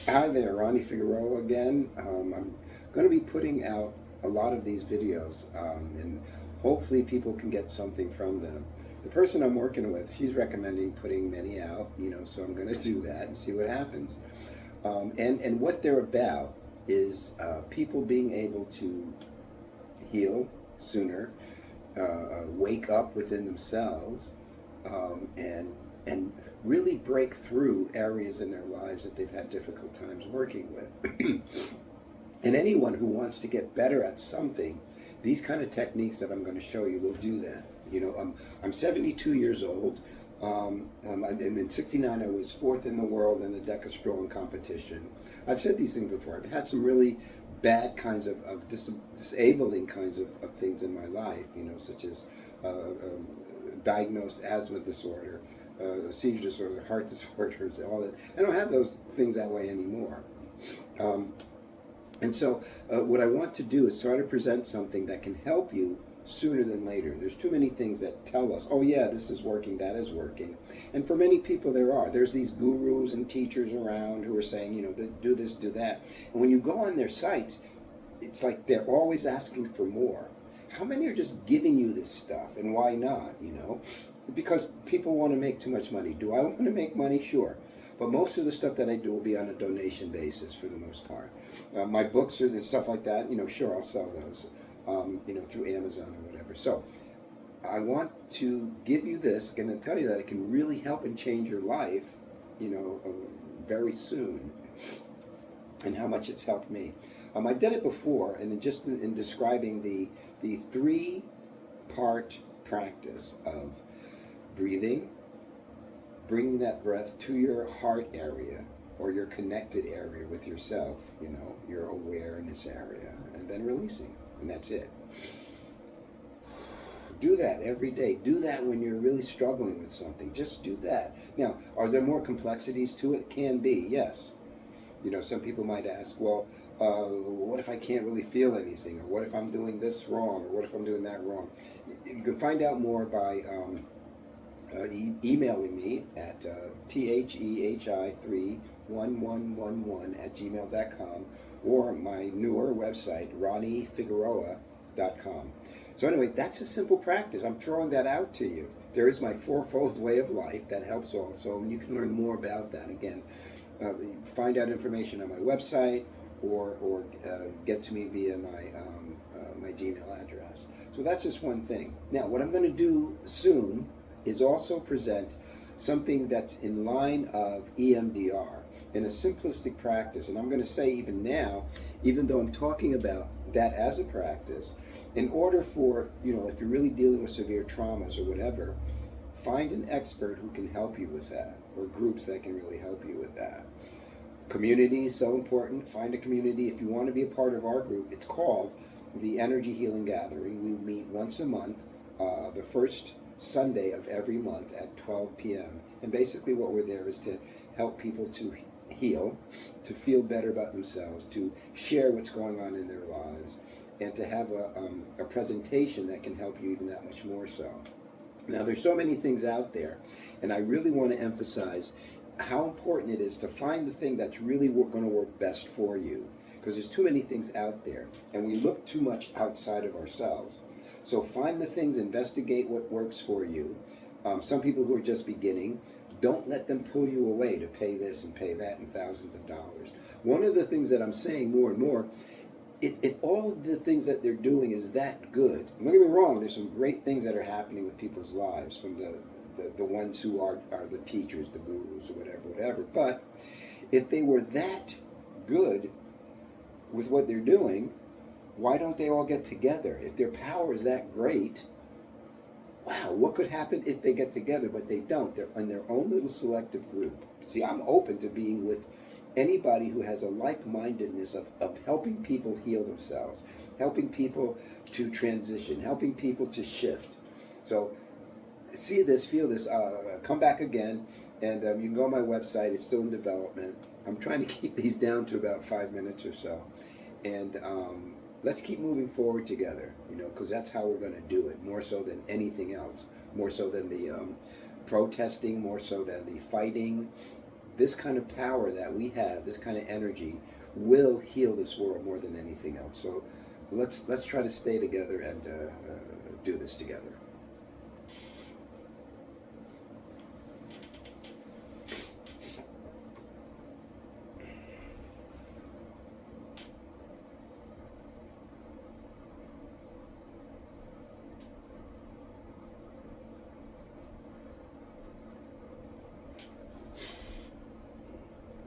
Hi there, Ronnie Figaro again. I'm going to be putting out a lot of these videos, and hopefully people can get something from them. The person I'm working with, she's recommending putting many out, so I'm going to do that and see what happens. And what they're about is people being able to heal sooner, wake up within themselves, and really break through areas in their lives that they've had difficult times working with. And anyone who wants to get better at something, these kind of techniques that I'm going to show you will do that. I'm 72 years old. In '69, I was fourth in the world in the Decastron competition. I've said these things before. I've had some really bad kinds of disabling kinds of things in my life, such as diagnosed asthma disorder, seizure disorder, heart disorders, all that. I don't have those things that way anymore. Um, and so, what I want to do is try to present something that can help you sooner than later. There's too many things that tell us, oh, yeah, this is working, that is working. And for many people, there are. There's these gurus and teachers around who are saying, do this, do that. And when you go on their sites, it's like they're always asking for more. How many are just giving you this stuff, and why not? Because people want to make too much money. Do I want to make money? Sure. But most of the stuff that I do will be on a donation basis for the most part. My books and stuff like that, sure, I'll sell those, through Amazon or whatever. So I want to give you this, going to tell you that it can really help and change your life, very soon, and how much it's helped me. I did it before, and just in describing the three-part practice of breathing, bringing that breath to your heart area or your connected area with yourself, your awareness area, and then releasing, and that's it. Do that every day. Do that when you're really struggling with something. Just do that. Now, are there more complexities to it? Can be, yes. Some people might ask, well, what if I can't really feel anything? Or what if I'm doing this wrong? Or what if I'm doing that wrong? You can find out more by emailing me at thehi31111 or my newer website, ronniefigueroa.com. So anyway, that's a simple practice. I'm throwing that out to you. There is my fourfold way of life that helps also, and you can learn more about that. Again, find out information on my website or get to me via my Gmail address. So that's just one thing. Now, what I'm going to do soon is also present something that's in line of EMDR in a simplistic practice. And I'm going to say even now, even though I'm talking about that as a practice, in order for, if you're really dealing with severe traumas or whatever, find an expert who can help you with that, or groups that can really help you with that. Community is so important. Find a community. If you want to be a part of our group, it's called the Energy Healing Gathering. We meet once a month, the first Sunday of every month at 12 p.m. And basically what we're there is to help people to heal, to feel better about themselves, to share what's going on in their lives, and to have a presentation that can help you even that much more so. Now, there's so many things out there, and I really want to emphasize how important it is to find the thing that's really going to work best for you, because there's too many things out there, and we look too much outside of ourselves. So find the things, investigate what works for you. Some people who are just beginning, don't let them pull you away to pay this and pay that and thousands of dollars. One of the things that I'm saying more and more, if all of the things that they're doing is that good, don't get me wrong, there's some great things that are happening with people's lives from the ones who are the teachers, the gurus, or whatever. But if they were that good with what they're doing, why don't they all get together? If their power is that great, wow, what could happen if they get together? But they don't. They're in their own little selective group. See, I'm open to being with anybody who has a like-mindedness of helping people heal themselves, helping people to transition, helping people to shift. So see this, feel this, come back again, and you can go on my website. It's still in development. I'm trying to keep these down to about 5 minutes or so. And let's keep moving forward together, because that's how we're going to do it, more so than anything else, more so than the protesting, more so than the fighting. this kind of power that we have, this kind of energy, will heal this world more than anything else. So let's try to stay together and do this together.